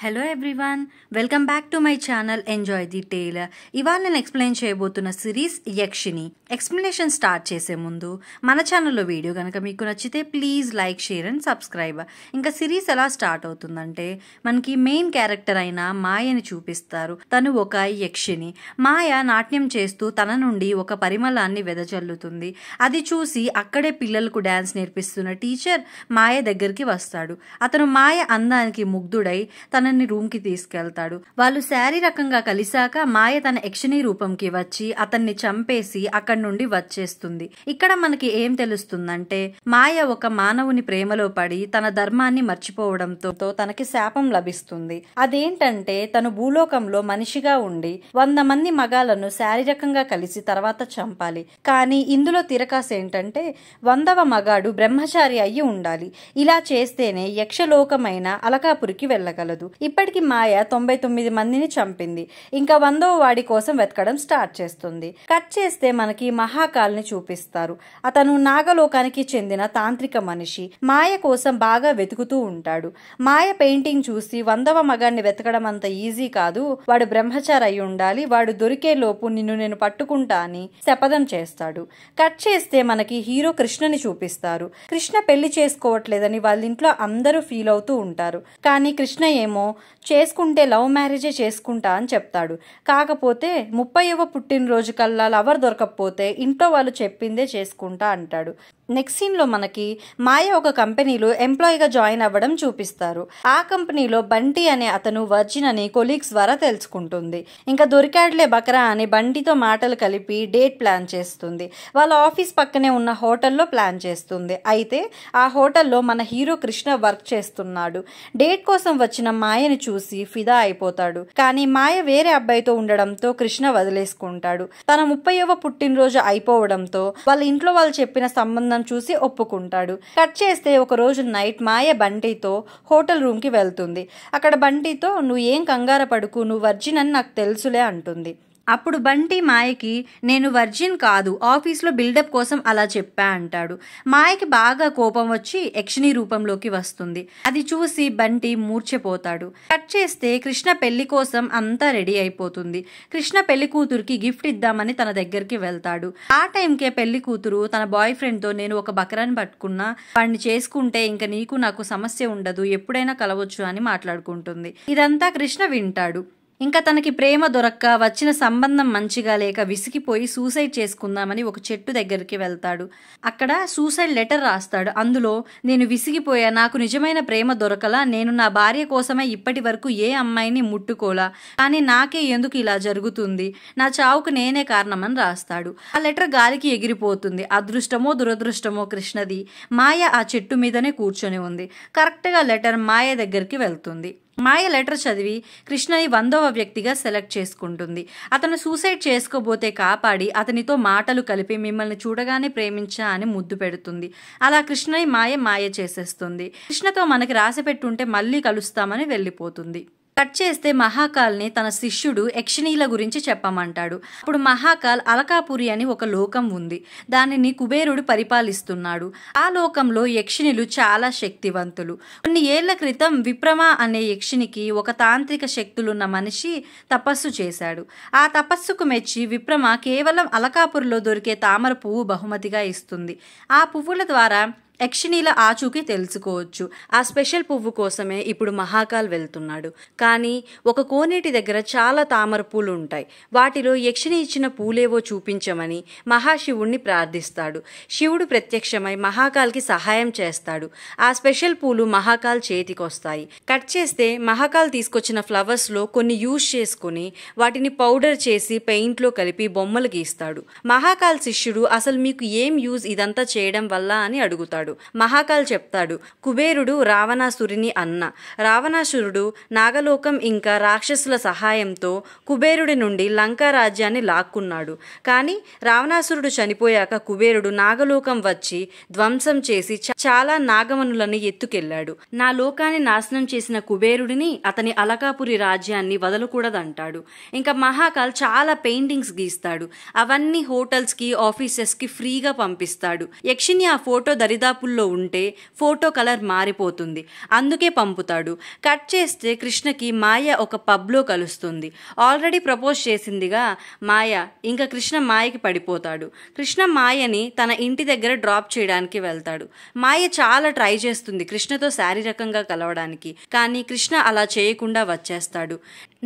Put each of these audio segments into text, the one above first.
Hello everyone, welcome back to my channel enjoy the tale. ఇవాళ నేను explain చేయబోతున్న series Yakshini. Explanation start చేసే ముందు మన ఛానల్లో వీడియో కనుక మీకు నచ్చితే please like, share and subscribe. ఇంకా సిరీస్ ఎలా స్టార్ట్ అవుతుందంటే మనకి మెయిన్ క్యారెక్టర్ అయిన మాయని చూపిస్తారు. తను ఒక యక్షిని. మాయ నాట్యం చేస్తూ తన నుండి ఒక పరిమళాన్ని వెదజల్లుతుంది. అది చూసి అక్కడే పిల్లలకు డాన్స్ నేర్పిస్తున్న టీచర్ మాయ దగ్గరికి వస్తాడు. అతను మాయ అందానికి ముగ్ధుడై తనని రూమ్ కి తీసుకెళ్తాడు. వాళ్ళు శారీరకంగా కలిశాక మాయ తన యక్షిణి రూపంకి వచ్చి అతన్ని చంపేసి అక్కడి నుండి వచ్చేస్తుంది. ఇక్కడ మనకి ఏం తెలుస్తుందంటే మాయ ఒక మానవుని ప్రేమలో పడి తన ధర్మాన్ని మర్చిపోవడంతో తనకి శాపం లభిస్తుంది. అదేంటంటే తను భూలోకంలో మనిషిగా ఉండి 100 మంది మగాలను శారీరకంగా కలిసి తర్వాత చంపాలి. కానీ ఇందులో తిరకాసు ఏంటంటే 100వ మగాడు బ్రహ్మచారి అయ్యి ఉండాలి. ఇలా చేస్తేనే యక్షలోకమైన అలకాపురికి వెళ్ళగలదు. ఇప్పటికి మాయ 99 మందిని చంపింది. ఇంకా 100వ వాడి కోసం వెతకడం స్టార్ట్ చేస్తుంది. కట్ చేస్తే మనకి మహాకాల్ని చూపిస్తారు. అతను నాగలోకానికి చెందిన తాంత్రిక మనిషి. మాయ కోసం బాగా వెతుకుతూ ఉంటాడు. మాయ పెయింటింగ్ చూసి 100వ మగాన్ని వెతకడం అంత ఈజీ కాదు, వాడు బ్రహ్మచారి అయి ఉండాలి, వాడు దొరికే లోపు నిన్ను నేను పట్టుకుంటా అని శపథం చేస్తాడు. కట్ చేస్తే మనకి హీరో కృష్ణని చూపిస్తారు. కృష్ణ పెళ్లి చేసుకోవట్లేదని వాళ్ళ ఇంట్లో అందరూ ఫీల్ అవుతూ ఉంటారు. కానీ కృష్ణ ఏమో చేసుకుంటే లవ్ మ్యారేజే చేసుకుంటా అని చెప్తాడు. కాకపోతే 30వ పుట్టినరోజు కల్లా లవర్ దొరకకపోతే ఇంట్లో వాళ్ళు చెప్పిందే చేసుకుంటా అంటాడు. నెక్స్ట్ సీన్ లో మనకి మాయ ఒక కంపెనీలో ఎంప్లాయీగా జాయిన్ అవ్వడం చూపిస్తారు. ఆ కంపెనీలో బంటి అనే అతను వర్జిన్ అని కొలీగ్స్ ద్వారా తెలుసుకుంటుంది. ఇంకా దొరికాడులే బకరా అని బంటితో మాటలు కలిపి డేట్ ప్లాన్ చేస్తుంది. వాళ్ళ ఆఫీస్ పక్కనే ఉన్న హోటల్లో ప్లాన్ చేస్తుంది. అయితే ఆ హోటల్లో మన హీరో కృష్ణ వర్క్ చేస్తున్నాడు. డేట్ కోసం వచ్చిన మాయని చూసి ఫిదా అయిపోతాడు. కానీ మాయ వేరే అబ్బాయితో ఉండడంతో కృష్ణ వదిలేసుకుంటాడు. తన 30వ పుట్టినరోజు అయిపోవడంతో వాళ్ళ ఇంట్లో వాళ్ళు చెప్పిన సంబంధం చూసి ఒప్పుకుంటాడు. కట్ చేస్తే ఒక రోజు నైట్ మాయ బంటితో హోటల్ రూమ్ కి వెళ్తుంది. అక్కడ బంటితో నువ్వు ఏం కంగారు పడుకు, నువ్వు వర్జిన్ అని నాకు తెలుసులే అంటుంది. అప్పుడు బంటి మాయకి నేను వర్జిన్ కాదు, ఆఫీస్లో బిల్డప్ కోసం అలా చెప్పా అంటాడు. మాయకి బాగా కోపం వచ్చి యక్షిణి రూపంలోకి వస్తుంది. అది చూసి బంటి మూర్ఛపోతాడు. కట్ చేస్తే కృష్ణ పెళ్లి కోసం అంతా రెడీ అయిపోతుంది. కృష్ణ పెళ్లి కూతురికి గిఫ్ట్ ఇద్దామని తన దగ్గరికి వెళ్తాడు. ఆ టైంకే పెళ్లి కూతురు తన బాయ్ ఫ్రెండ్ తో నేను ఒక బకరాన్ని పట్టుకున్నా, వాడిని చేసుకుంటే ఇంకా నీకు నాకు సమస్య ఉండదు, ఎప్పుడైనా కలవచ్చు అని మాట్లాడుకుంటుంది. ఇదంతా కృష్ణ వింటాడు. ఇంకా తనకి ప్రేమ దొరక్క వచ్చిన సంబంధం మంచిగా లేక విసిగిపోయి సూసైడ్ చేసుకుందామని ఒక చెట్టు దగ్గరికి వెళ్తాడు. అక్కడ సూసైడ్ లెటర్ రాస్తాడు. అందులో నేను విసిగిపోయా, నాకు నిజమైన ప్రేమ దొరకలా, నేను నా భార్య కోసమే ఇప్పటి వరకు ఏ అమ్మాయిని ముట్టుకోలా, కానీ నాకే ఎందుకు ఇలా జరుగుతుంది, నా చావుకు నేనే కారణమని రాస్తాడు. ఆ లెటర్ గాలికి ఎగిరిపోతుంది. అదృష్టమో దురదృష్టమో కృష్ణది. మాయ ఆ చెట్టు మీదనే కూర్చొని ఉంది. కరెక్ట్గా లెటర్ మాయ దగ్గరికి వెళ్తుంది. మాయ లెటర్ చదివి కృష్ణని 100వ వ్యక్తిగా సెలెక్ట్ చేసుకుంటుంది. అతను సూసైడ్ చేసుకోబోతే కాపాడి అతనితో మాటలు కలిపి మిమ్మల్ని చూడగానే ప్రేమించా అని ముద్దు పెడుతుంది. అలా కృష్ణని మాయ చేసేస్తుంది. కృష్ణతో మనకి రాసి పెట్టుంటే మళ్ళీ కలుస్తామని వెళ్ళిపోతుంది. కట్ చేస్తే మహాకాల్ని తన శిష్యుడు యక్షిణీల గురించి చెప్పమంటాడు. అప్పుడు మహాకాల్ అలకాపురి అని ఒక లోకం ఉంది. దానిని కుబేరుడు పరిపాలిస్తున్నాడు. ఆ లోకంలో యక్షిణులు చాలా శక్తివంతులు. కొన్ని ఏళ్ల క్రితం విప్రమ అనే యక్షినికి ఒక తాంత్రిక శక్తులున్న మనిషి తపస్సు చేశాడు. ఆ తపస్సుకు మెచ్చి విప్రమ కేవలం అలకాపురిలో దొరికే తామర పువ్వు బహుమతిగా ఇస్తుంది. ఆ పువ్వుల ద్వారా యక్షిణీల ఆచూకీ తెలుసుకోవచ్చు. ఆ స్పెషల్ పువ్వు కోసమే ఇప్పుడు మహాకాల్ వెళ్తున్నాడు. కానీ ఒక కోనేటి దగ్గర చాలా తామర పూలు ఉంటాయి. వాటిలో యక్షిణి ఇచ్చిన పూలేవో చూపించమని మహాశివుణ్ణి ప్రార్థిస్తాడు. శివుడు ప్రత్యక్షమై మహాకాల్కి సహాయం చేస్తాడు. ఆ స్పెషల్ పూలు మహాకాల్ చేతికొస్తాయి. కట్ చేస్తే మహాకాల్ తీసుకొచ్చిన ఫ్లవర్స్లో కొన్ని యూజ్ చేసుకుని వాటిని పౌడర్ చేసి పెయింట్లో కలిపి బొమ్మలు గీస్తాడు. మహాకాల్ శిష్యుడు అసలు మీకు ఏం యూజ్ ఇదంతా చేయడం వల్ల అని అడుగుతాడు. మహాకాల్ చెప్తాడు, కుబేరుడు రావణాసురుని అన్న. రావణాసురుడు నాగలోకం ఇంకా రాక్షసుల సహాయంతో కుబేరుడి నుండి లంకా రాజ్యాన్ని లాక్కున్నాడు. కానీ రావణాసురుడు చనిపోయాక కుబేరుడు నాగలోకం వచ్చి ధ్వంసం చేసి చాలా నాగమనులను ఎత్తుకెళ్లాడు. నా లోకాన్ని నాశనం చేసిన కుబేరుడిని, అతని అలకాపురి రాజ్యాన్ని వదలకూడదంటాడు. ఇంకా మహాకాల్ చాలా పెయింటింగ్స్ గీస్తాడు. అవన్నీ హోటల్స్ కి, ఆఫీసెస్ కి ఫ్రీగా పంపిస్తాడు. యక్షిని ఆ ఫోటో దరిదాపు అల్కాపుల్లో ఉంటే ఫోటో కలర్ మారిపోతుంది, అందుకే పంపుతాడు. కట్ చేస్తే కృష్ణకి మాయ ఒక పబ్లో కలుస్తుంది. ఆల్రెడీ ప్రపోజ్ చేసిందిగా మాయ. ఇంకా కృష్ణ మాయకి పడిపోతాడు. కృష్ణ మాయని తన ఇంటి దగ్గర డ్రాప్ చేయడానికి వెళ్తాడు. మాయ చాలా ట్రై చేస్తుంది కృష్ణతో శారీరకంగా కలవడానికి, కానీ కృష్ణ అలా చేయకుండా వచ్చేస్తాడు.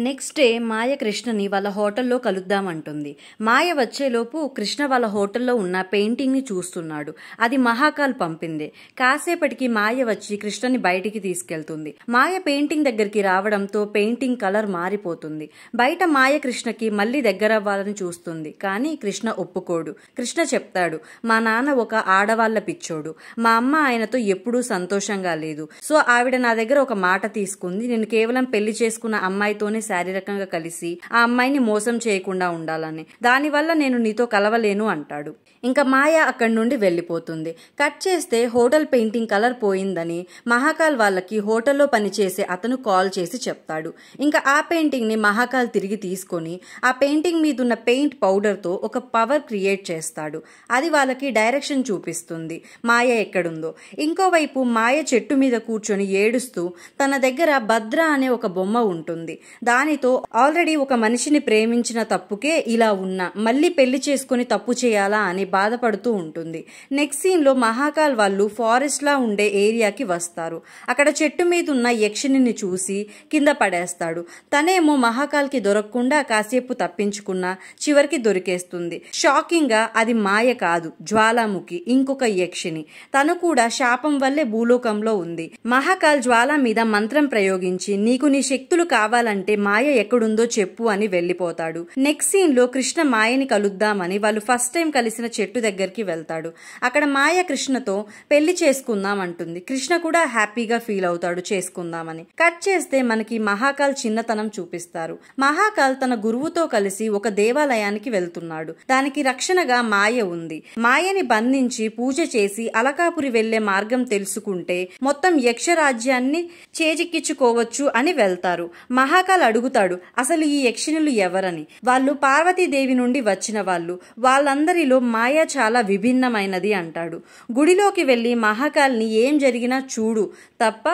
నెక్స్ట్ డే మాయ కృష్ణని వాళ్ళ హోటల్లో కలుద్దామంటుంది. మాయ వచ్చేలోపు కృష్ణ వాళ్ళ హోటల్లో ఉన్న పెయింటింగ్ని చూస్తున్నాడు. అది మహాకాల్ పంపింది. కాసేపటికి మాయ వచ్చి కృష్ణని బయటికి తీసుకెళ్తుంది. మాయ పెయింటింగ్ దగ్గరికి రావడంతో పెయింటింగ్ కలర్ మారిపోతుంది. బయట మాయ కృష్ణకి మళ్ళీ దగ్గరవ్వాలని చూస్తుంది, కానీ కృష్ణ ఒప్పుకోడు. కృష్ణ చెప్తాడు, మా నాన్న ఒక ఆడవాళ్ల పిచ్చోడు, మా అమ్మ ఆయనతో ఎప్పుడూ సంతోషంగా లేదు, సో ఆవిడ నా దగ్గర ఒక మాట తీసుకుంది, నేను కేవలం పెళ్లి చేసుకున్న అమ్మాయితోనే శారీరకంగా కలిసి ఆ అమ్మాయిని మోసం చేయకుండా ఉండాలని, దానివల్ల నేను నీతో కలవలేను అంటాడు. ఇంకా మాయ అక్కడి నుండి వెళ్ళిపోతుంది. కట్ చేస్తే హోటల్ పెయింటింగ్ కలర్ పోయిందని మహాకాల్ వాళ్ళకి హోటల్లో పనిచేసే అతను కాల్ చేసి చెప్తాడు. ఇంకా ఆ పెయింటింగ్ ని మహాకాల్ తిరిగి తీసుకొని ఆ పెయింటింగ్ మీద ఉన్న పెయింట్ పౌడర్ తో ఒక పవర్ క్రియేట్ చేస్తాడు. అది వాళ్ళకి డైరెక్షన్ చూపిస్తుంది మాయ ఎక్కడుందో. ఇంకోవైపు మాయ చెట్టు మీద కూర్చొని ఏడుస్తూ తన దగ్గర భద్ర అనే ఒక బొమ్మ ఉంటుంది. దానితో ఆల్రెడీ ఒక మనిషిని ప్రేమించిన తప్పుకే ఇలా ఉన్నా, మళ్ళీ పెళ్లి చేసుకుని తప్పు చేయాలా అని బాధపడుతూ ఉంటుంది. నెక్స్ట్ సీన్ లో మహాకాల్ వాళ్ళు ఫారెస్ట్ లా ఉండే ఏరియాకి వస్తారు. అక్కడ చెట్టు మీద ఉన్న యక్షిని చూసి కింద పడేస్తాడు. తనేమో మహాకాల్ కి దొరకకుండా కాసేపు తప్పించుకున్నా చివరికి దొరికేస్తుంది. షాకింగ్ గా అది మాయ కాదు, జ్వాలాముఖి, ఇంకొక యక్షిని. తను కూడా శాపం వల్లే భూలోకంలో ఉంది. మహాకాల్ జ్వాల మీద మంత్రం ప్రయోగించి నీకు నీ శక్తులు కావాలంటే మాయ ఎక్కడుందో చెప్పు అని వెళ్లిపోతాడు. నెక్స్ట్ సీన్ లో కృష్ణ మాయని కలుద్దామని వాళ్ళు ఫస్ట్ టైం కలిసిన చెట్టు దగ్గరికి వెళ్తాడు. అక్కడ మాయ కృష్ణతో పెళ్లి చేసుకుందాం అంటుంది. కృష్ణ కూడా హ్యాపీగా ఫీల్ అవుతాడు చేసుకుందామని. కట్ చేస్తే మనకి మహాకాల్ చిన్నతనం చూపిస్తారు. మహాకాల్ తన గురువుతో కలిసి ఒక దేవాలయానికి వెళ్తున్నాడు. దానికి రక్షణగా మాయ ఉంది. మాయని బంధించి పూజ చేసి అలకాపురి వెళ్లే మార్గం తెలుసుకుంటే మొత్తం యక్షరాజ్యాన్ని చేజిక్కించుకోవచ్చు అని వెళ్తారు. మహాకాల్ అడుగుతాడు అసలు ఈ యక్షిణులు ఎవరని. వాళ్ళు పార్వతీదేవి నుండి వచ్చిన వాళ్ళు, వాళ్ళందరిలో మాయ చాలా విభిన్నమైనది అంటాడు. గుడిలోకి వెళ్లి మహాకాల్ని ఏం జరిగినా చూడు తప్ప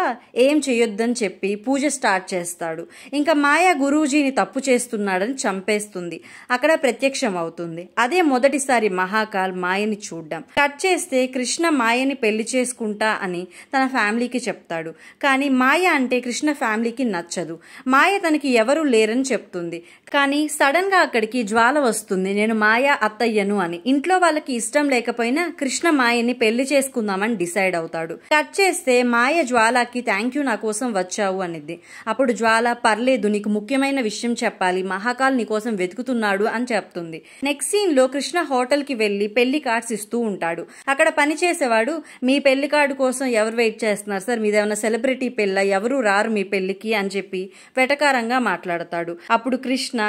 ఏం చేయొద్దని చెప్పి పూజ స్టార్ట్ చేస్తాడు. ఇంకా మాయ గురూజీని తప్పు చేస్తున్నాడని చంపేస్తుంది. అక్కడ ప్రత్యక్షం అవుతుంది. అదే మొదటిసారి మహాకాల్ మాయని చూడ్డం. కట్ చేస్తే కృష్ణ మాయని పెళ్లి చేసుకుంటా అని తన ఫ్యామిలీకి చెప్తాడు. కానీ మాయ అంటే కృష్ణ ఫ్యామిలీకి నచ్చదు. మాయ తనకి ఎవరూ లేరని చెప్తుంది. కానీ సడన్ గా అక్కడికి జ్వాల వస్తుంది, నేను మాయ అత్తయ్యను అని. ఇంట్లో వాళ్ళకి ఇష్టం లేకపోయినా కృష్ణ మాయని పెళ్లి చేసుకుందామని డిసైడ్ అవుతాడు. కట్ చేస్తే మాయ జ్వాలకి థ్యాంక్ యూ నా కోసం వచ్చావు అనిద్ది. అప్పుడు జ్వాల పర్లేదు నీకు ముఖ్యమైన విషయం చెప్పాలి, మహాకాల్ నీ కోసం వెతుకుతున్నాడు అని చెప్తుంది. నెక్స్ట్ సీన్ లో కృష్ణ హోటల్ కి వెళ్లి పెళ్లి కార్డ్స్ ఇస్తూ ఉంటాడు. అక్కడ పని చేసేవాడు మీ పెళ్లి కార్డు కోసం ఎవరు వెయిట్ చేస్తున్నారు సార్, మీదేమన్నా సెలబ్రిటీ పెళ్ళ, ఎవరు రారు మీ పెళ్లికి అని చెప్పి వెటకారంగా మాట్లాడతాడు. అప్పుడు కృష్ణ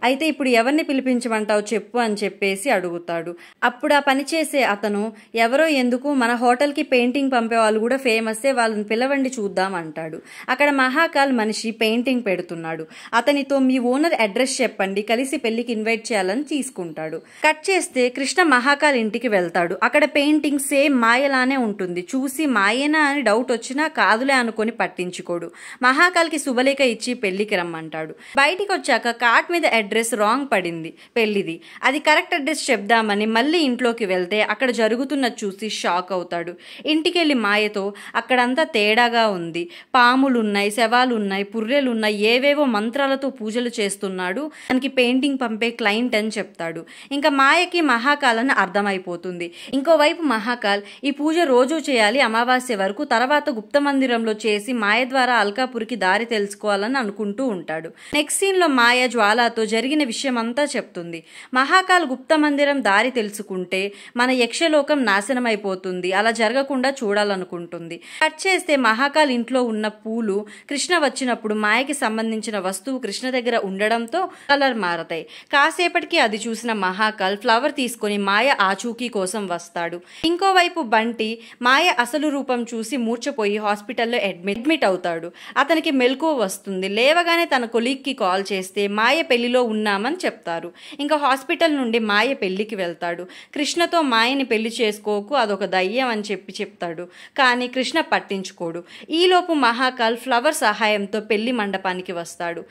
అయితే ఇప్పుడు ఎవరిని పిలిపించమంటావు చెప్పు అని చెప్పేసి అడుగుతాడు. అప్పుడు ఆ పని చేసే అతను ఎవరో ఎందుకు, మన హోటల్ కి పెయింటింగ్ పంపే వాళ్ళు కూడా ఫేమస్, వాళ్ళని పిలవండి చూద్దాం అంటాడు. అక్కడ మహాకాల్ మనిషి పెయింటింగ్ పెడుతున్నాడు. అతనితో మీ ఓనర్ అడ్రస్ చెప్పండి, కలిసి పెళ్లికి ఇన్వైట్ చేయాలని తీసుకుంటాడు. కట్ చేస్తే కృష్ణ మహాకాల్ ఇంటికి వెళ్తాడు. అక్కడ పెయింటింగ్ సేమ్ మాయలానే ఉంటుంది. చూసి మాయేనా అని డౌట్ వచ్చినా కాదులే అనుకొని పట్టించుకోడు. మహాకాల్ కి శుభలేఖ ఇచ్చి పెళ్లికి రమ్మంటాడు. బయటికి వచ్చాక కార్డ్ మీద అడ్రస్ రాంగ్ పడింది పెళ్లిది. అది కరెక్ట్ అడ్రస్ చెప్దామని మళ్ళీ ఇంట్లోకి వెళ్తే అక్కడ జరుగుతున్నది చూసి షాక్ అవుతాడు. ఇంటికెళ్లి మాయతో అక్కడంతా తేడాగా ఉంది, పాములున్నాయి, శవాలున్నాయి, పుర్రెలున్నాయి, ఏవేవో మంత్రాలతో పూజలు చేస్తున్నాడు, మనకి పెయింటింగ్ పంపే క్లయింట్ అని చెప్తాడు. ఇంకా మాయకి మహాకాల్ అర్థమైపోతుంది. ఇంకోవైపు మహాకాల్ ఈ పూజ రోజు చేయాలి అమావాస్య వరకు, తర్వాత గుప్త మందిరంలో చేసి మాయ ద్వారా అల్కాపురికి దారి తెలుసుకోవాలని అనుకుంటూ ఉంటాడు. నెక్స్ట్ సీన్ లో మాయ జ్వాలతో జరిగిన విషయం అంతా చెప్తుంది. మహాకాల్ గుప్త మందిరం దారి తెలుసుకుంటే మన యక్షలోకం నాశనం అయిపోతుంది, అలా జరగకుండా చూడాలనుకుంటుంది. కట్ చేస్తే మహాకాల్ ఇంట్లో ఉన్న పూలు కృష్ణ వచ్చినప్పుడు మాయకి సంబంధించిన వస్తువు కృష్ణ దగ్గర ఉండడంతో కలర్ మారతాయి. కాసేపటికి అది చూసిన మహాకాల్ ఫ్లవర్ తీసుకుని మాయ ఆచూకీ కోసం వస్తాడు. ఇంకోవైపు బంటి మాయ అసలు రూపం చూసి మూర్చపోయి హాస్పిటల్లో అడ్మిట్ అవుతాడు. అతనికి మెలకువ వస్తుంది. లేవగానే తన కొలీగ్కి కాల్ చేస్తే మాయ పెళ్లిలో ఉన్నామని చెప్తారు. ఇంకా హాస్పిటల్ నుండి మాయ పెళ్లికి వెళ్తాడు. కృష్ణతో మాయని పెళ్లి చేసుకోకు, అదొక దయ్యం అని చెప్తాడు. కానీ కృష్ణ పట్టించుకోడు. ఈలోపు మహాకాల్ ఫ్లవర్ సహాయంతో పెళ్లి మండపానికి వస్తాడు.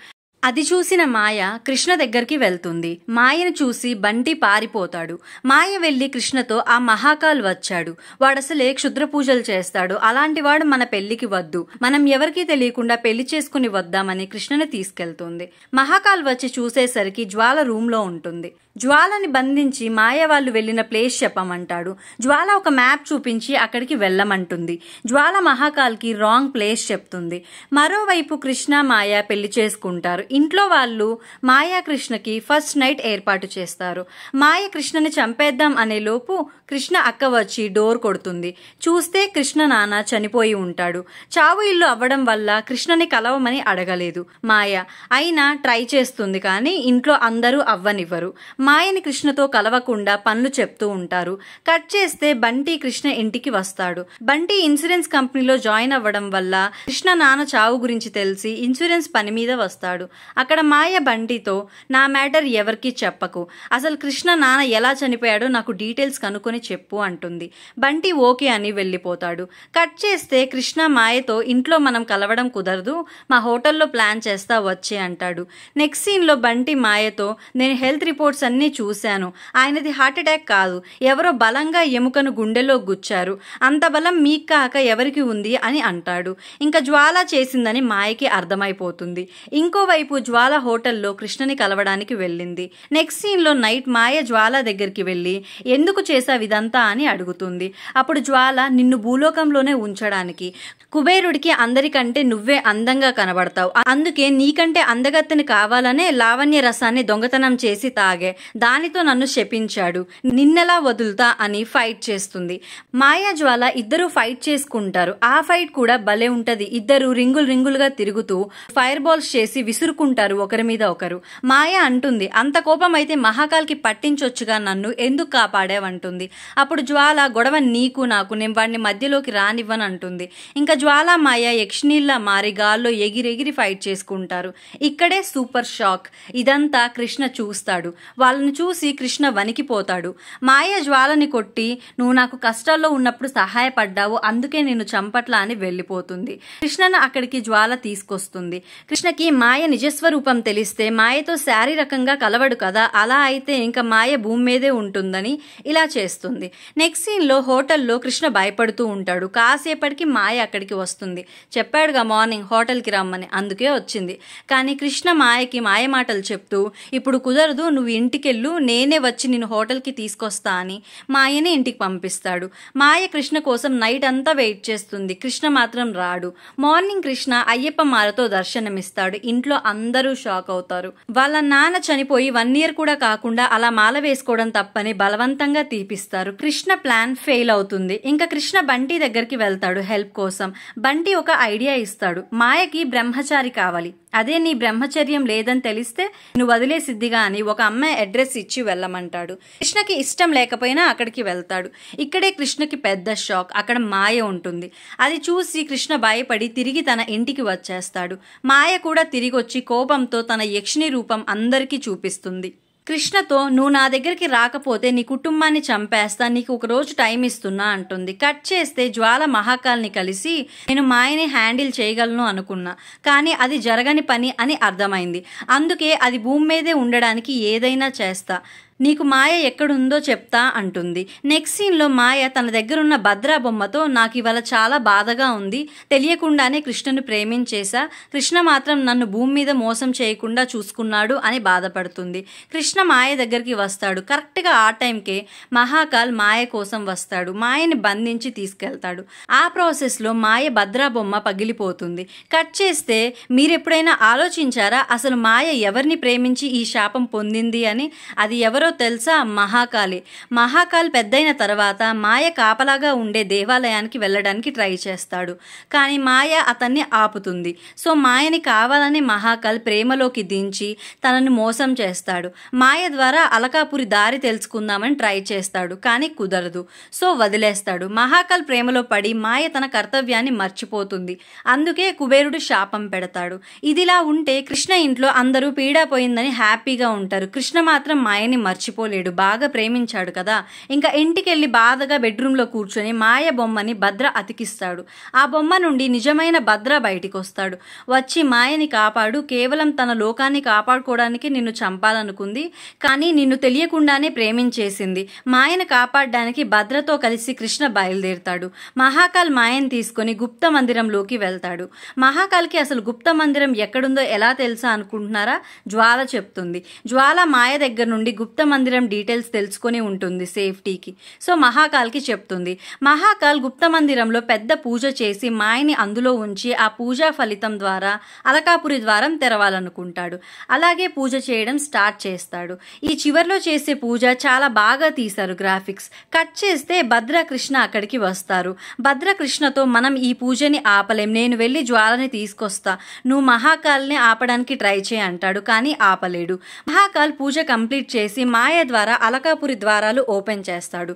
అది చూసిన మాయ కృష్ణ దగ్గరికి వెళ్తుంది. మాయను చూసి బంటి పారిపోతాడు. మాయ వెళ్ళి కృష్ణతో ఆ మహాకాల్ వచ్చాడు, వాడసలే క్షుద్ర పూజలు చేస్తాడు, అలాంటి వాడు మన పెళ్లికి వద్దు, మనం ఎవరికీ తెలియకుండా పెళ్లి చేసుకుని వద్దామని కృష్ణని తీసుకెళ్తుంది. మహాకాల్ వచ్చి చూసేసరికి జ్వాల రూమ్ లో ఉంటుంది. జ్వాలని బంధించి మాయ వాళ్ళు వెళ్లిన ప్లేస్ చెప్పమంటాడు. జ్వాల ఒక మ్యాప్ చూపించి అక్కడికి వెళ్ళమంటుంది. జ్వాల మహాకాల్కి రాంగ్ ప్లేస్ చెప్తుంది. మరోవైపు కృష్ణ మాయ పెళ్లి చేసుకుంటారు. ఇంట్లో వాళ్ళు మాయా కృష్ణకి ఫస్ట్ నైట్ ఏర్పాటు చేస్తారు. మాయ కృష్ణని చంపేద్దాం అనే లోపు కృష్ణ అక్క వచ్చి డోర్ కొడుతుంది. చూస్తే కృష్ణ నాన్న చనిపోయి ఉంటాడు. చావు ఇల్లు అవ్వడం వల్ల కృష్ణని కలవమని అడగలేదు మాయ. అయినా ట్రై చేస్తుంది, కానీ ఇంట్లో అందరూ అవ్వనివ్వరు. మాయని కృష్ణతో కలవకుండా పనులు చెప్తూ ఉంటారు. కట్ చేస్తే బంటి కృష్ణ ఇంటికి వస్తాడు. బంటి ఇన్సూరెన్స్ కంపెనీలో జాయిన్ అవ్వడం వల్ల కృష్ణ నాన్న చావు గురించి తెలిసి ఇన్సూరెన్స్ పని మీద వస్తాడు. అక్కడ మాయ బంటితో నా మ్యాటర్ ఎవరికి చెప్పకు, అసలు కృష్ణ నాన్న ఎలా చనిపోయాడో నాకు డీటెయిల్స్ కనుక్కొని చెప్పు అంటుంది. బంటి ఓకే అని వెళ్ళిపోతాడు. కట్ చేస్తే కృష్ణ మాయతో ఇంట్లో మనం కలవడం కుదరదు, మా హోటల్లో ప్లాన్ చేస్తా వచ్చే అంటాడు. నెక్స్ట్ సీన్ లో బంటి మాయతో నేను హెల్త్ రిపోర్ట్స్ అన్నీ చూశాను, ఆయనది హార్ట్ అటాక్ కాదు, ఎవరో బలంగా ఎముకను గుండెలో గుచ్చారు, అంత బలం మీకు కాక ఎవరికి ఉంది అని అంటాడు. ఇంకా జ్వాల చేసిందని మాయకి అర్థమైపోతుంది. ఇంకోవైపు జ్వాల హోటల్లో కృష్ణని కలవడానికి వెళ్ళింది. నెక్స్ట్ సీన్ లో నైట్ మాయ జ్వాల దగ్గరికి వెళ్ళి ఎందుకు చేసావు ఇదంతా అని అడుగుతుంది. అప్పుడు జ్వాల నిన్ను భూలోకంలోనే ఉంచడానికి, కుబేరుడికి అందరికంటే నువ్వే అందంగా కనబడతావు, అందుకే నీకంటే అందగత్తెని కావాలనే లావణ్య రసాన్ని దొంగతనం చేసి తాగే, దానితో నన్ను శపించాడు, నిన్నెలా వదులుతా అని ఫైట్ చేస్తుంది. మాయా జ్వాల ఇద్దరు ఫైట్ చేసుకుంటారు. ఆ ఫైట్ కూడా భలే ఉంటది. ఇద్దరు రింగులుగా తిరుగుతూ ఫైర్ బాల్స్ చేసి విసురుకుంటారు ఒకరి మీద ఒకరు. మాయ అంటుంది అంత కోపం అయితే మహాకాల్కి పట్టించొచ్చుగా, నన్ను ఎందుకు కాపాడావంటుంది. అప్పుడు జ్వాల గొడవ నీకు నాకు, నేను వాడిని మధ్యలోకి రానివ్వను అంటుంది. ఇంకా జ్వాల మాయ యక్షిణీల్లా మారి గాల్లో ఎగిరెగిరి ఫైట్ చేసుకుంటారు. ఇక్కడే సూపర్ షాక్. ఇదంతా కృష్ణ చూస్తాడు. వాళ్ళని చూసి కృష్ణ వణికిపోతాడు. మాయ జ్వాలని కొట్టి నువ్వు నాకు కష్టాల్లో ఉన్నప్పుడు సహాయపడ్డావు, అందుకే నేను చంపట్లా అని వెళ్ళిపోతుంది. కృష్ణను అక్కడికి జ్వాల తీసుకొస్తుంది. కృష్ణకి మాయ నిజస్వరూపం తెలిస్తే మాయతో శారీరకంగా కలవడు కదా, అలా అయితే ఇంకా మాయ భూమి మీదే ఉంటుందని ఇలా చేస్తుంది. నెక్స్ట్ సీన్ లో హోటల్లో కృష్ణ భయపడుతూ ఉంటాడు. కాసేపటికి మాయ అక్కడికి వస్తుంది. చెప్పాడుగా మార్నింగ్ హోటల్కి రమ్మని, అందుకే వచ్చింది. కానీ కృష్ణ మాయకి మాయ మాటలు చెప్తూ ఇప్పుడు కుదరదు, నువ్వు ఇంటికెళ్ళు, నేనే వచ్చి నిన్ను హోటల్కి తీసుకొస్తా అని మాయని ఇంటికి పంపిస్తాడు. మాయ కృష్ణ కోసం నైట్ అంతా వెయిట్ చేస్తుంది. కృష్ణ మాత్రం రాడు. మార్నింగ్ కృష్ణ అయ్యప్ప మాలతో దర్శనమిస్తాడు. ఇంట్లో అందరూ షాక్ అవుతారు. వాళ్ళ నాన్న చనిపోయి 1 year కూడా కాకుండా అలా మాల వేసుకోవడం తప్పని బలవంతంగా తీపిస్తారు. కృష్ణ ప్లాన్ ఫెయిల్ అవుతుంది. ఇంకా కృష్ణ బంటి దగ్గరికి వెళ్తాడు హెల్ప్ కోసం. బంటి ఒక ఐడియా ఇస్తాడు. మాయకి బ్రహ్మచారి కావాలి, అదే నీ బ్రహ్మచర్యం లేదని తెలిస్తే నువ్వు వదిలేసిద్దిగా అని ఒక అమ్మాయి అడ్రస్ ఇచ్చి వెళ్ళమంటాడు. కృష్ణకి ఇష్టం లేకపోయినా అక్కడికి వెళ్తాడు. ఇక్కడే కృష్ణకి పెద్ద షాక్. అక్కడ మాయ ఉంటుంది. అది చూసి కృష్ణ భయపడి తిరిగి తన ఇంటికి వచ్చేస్తాడు. మాయ కూడా తిరిగి వచ్చి కోపంతో తన యక్షిణి రూపం అందరికీ చూపిస్తుంది. కృష్ణతో నువ్వు నా దగ్గరికి రాకపోతే నీ కుటుంబాన్ని చంపేస్తా, నీకు ఒక రోజు టైం ఇస్తున్నా అంటుంది. కట్ చేస్తే జ్వాల మహాకాల్ని కలిసి నేను మాయని హ్యాండిల్ చేయగలను అనుకున్నా, కానీ అది జరగని పని అని అర్థమైంది, అందుకే అది భూమి మీదే ఉండడానికి ఏదైనా చేస్తా, నీకు మాయ ఎక్కడుందో చెప్తా అంటుంది. నెక్స్ట్ సీన్లో మాయ తన దగ్గరున్న భద్రా బొమ్మతో నాకు ఇవాళ చాలా బాధగా ఉంది, తెలియకుండానే కృష్ణను ప్రేమించేశా, కృష్ణ మాత్రం నన్ను భూమి మీద మోసం చేయకుండా చూసుకున్నాడు అని బాధపడుతుంది. కృష్ణ మాయ దగ్గరికి వస్తాడు. కరెక్ట్గా ఆ టైంకే మహాకాల్ మాయ కోసం వస్తాడు. మాయని బంధించి తీసుకెళ్తాడు. ఆ ప్రాసెస్లో మాయ భద్రా బొమ్మ పగిలిపోతుంది. కట్ చేస్తే మీరెప్పుడైనా ఆలోచించారా అసలు మాయ ఎవరిని ప్రేమించి ఈ శాపం పొందింది అని? అది ఎవరో ఎవరో తెలుసా? మహాకాళి. మహాకాల్ పెద్దయిన తర్వాత మాయ కాపలాగా ఉండే దేవాలయానికి వెళ్ళడానికి ట్రై చేస్తాడు. కానీ మాయ అతన్ని ఆపుతుంది. సో మాయని కావాలని మహాకాల్ ప్రేమలోకి దించి తనను మోసం చేస్తాడు. మాయ ద్వారా అలకాపురి దారి తెలుసుకుందామని ట్రై చేస్తాడు, కానీ కుదరదు. సో వదిలేస్తాడు. మహాకాల్ ప్రేమలో పడి మాయ తన కర్తవ్యాన్ని మర్చిపోతుంది. అందుకే కుబేరుడు శాపం పెడతాడు. ఇదిలా ఉంటే కృష్ణ ఇంట్లో అందరూ పీడా పోయిందని హ్యాపీగా ఉంటారు. కృష్ణ మాత్రం మాయని మర్చిపోలేడు. బాగా ప్రేమించాడు కదా. ఇంకా ఇంటికెళ్ళి బాధగా బెడ్రూమ్లో కూర్చొని మాయ బొమ్మని భద్ర అతికిస్తాడు. ఆ బొమ్మ నుండి నిజమైన భద్ర బయటికి వస్తాడు. వచ్చి మాయని కాపాడు, కేవలం తన లోకాన్ని కాపాడుకోవడానికి నిన్ను చంపాలనుకుంది, కానీ నిన్ను తెలియకుండానే ప్రేమించేసింది. మాయను కాపాడడానికి భద్రతో కలిసి కృష్ణ బయలుదేరుతాడు. మహాకాల్ మాయని తీసుకొని గుప్త మందిరంలోకి వెళ్తాడు. మహాకాల్కి అసలు గుప్త మందిరం ఎక్కడుందో ఎలా తెలుసా అనుకుంటున్నారా? జ్వాల చెప్తుంది. జ్వాల మాయ దగ్గర నుండి గుప్త మందిరం డీటెయిల్స్ తెలుసుకొని ఉంటుంది సేఫ్టీకి. సో మహాకాల్కి చెప్తుంది. మహాకాల్ గుప్త మందిరంలో పెద్ద పూజ చేసి మాయని అందులో ఉంచి ఆ పూజా ఫలితం ద్వారా అలకాపురి ద్వారం తెరవాలనుకుంటాడు. అలాగే పూజ చేయడం స్టార్ట్ చేస్తాడు. ఈ చివర్లో చేసే పూజ చాలా బాగా తీశారు గ్రాఫిక్స్. కట్ చేస్తే భద్రకృష్ణ అక్కడికి వస్తారు. భద్రకృష్ణతో మనం ఈ పూజని ఆపలేం, నేను వెళ్ళి జ్వాలని తీసుకొస్తా, నువ్వు మహాకాల్ని ఆపడానికి ట్రై చేయి అంటాడు. కానీ ఆపలేడు. మహాకాల్ పూజ కంప్లీట్ చేసి మాయ ద్వారా అలకాపురి ద్వారాలు ఓపెన్ చేస్తాడు.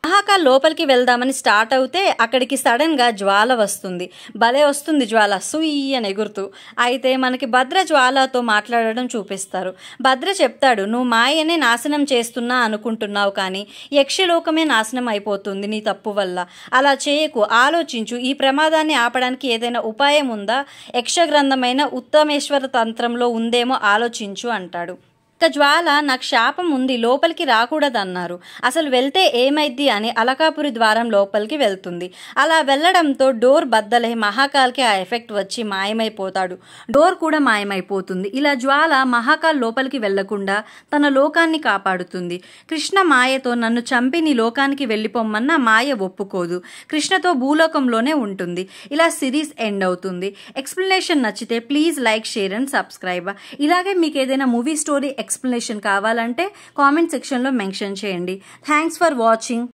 మహాకాల్ లోపలికి వెళ్దామని స్టార్ట్ అవుతే అక్కడికి సడన్గా జ్వాల వస్తుంది. భలే వస్తుంది జ్వాల, సుయ్యి అని ఎగురుతూ. అయితే మనకి భద్ర జ్వాలతో మాట్లాడడం చూపిస్తారు. భద్ర చెప్తాడు, నువ్వు మాయనే నాశనం చేస్తున్నా అనుకుంటున్నావు, కానీ యక్షలోకమే నాశనం అయిపోతుంది నీ తప్పు వల్ల. అలా చేయకు, ఆలోచించు. ఈ ప్రమాదాన్ని ఆపడానికి ఏదైనా ఉపాయం ఉందా? యక్షగ్రంథమైన ఉత్తమేశ్వర తంత్రంలో ఉందేమో ఆలోచించు అంటాడు. జ్వాల, నాకు శాపం ఉంది, లోపలికి రాకూడదన్నారు. అసలు వెళ్తే ఏమైద్ది అని అలకాపురి ద్వారం లోపలికి వెళ్తుంది. అలా వెళ్లడంతో డోర్ బద్దలై మహాకాల్కి ఆ ఎఫెక్ట్ వచ్చి మాయమైపోతాడు. డోర్ కూడా మాయమైపోతుంది. ఇలా జ్వాల మహాకాల్ లోపలికి వెళ్లకుండా తన లోకాన్ని కాపాడుతుంది. కృష్ణ మాయతో నన్ను చంపి నీ లోకానికి వెళ్ళిపోమ్మన్నా మాయ ఒప్పుకోదు. కృష్ణతో భూలోకంలోనే ఉంటుంది. ఇలా సిరీస్ ఎండ్ అవుతుంది. ఎక్స్ప్లెనేషన్ నచ్చితే please like, share and subscribe. ఇలాగే మీకు ఏదైనా మూవీ స్టోరీ ఎక్స్ప్లెనేషన్ కావాలంటే కామెంట్ సెక్షన్లో మెన్షన్ చేయండి. Thanks for watching.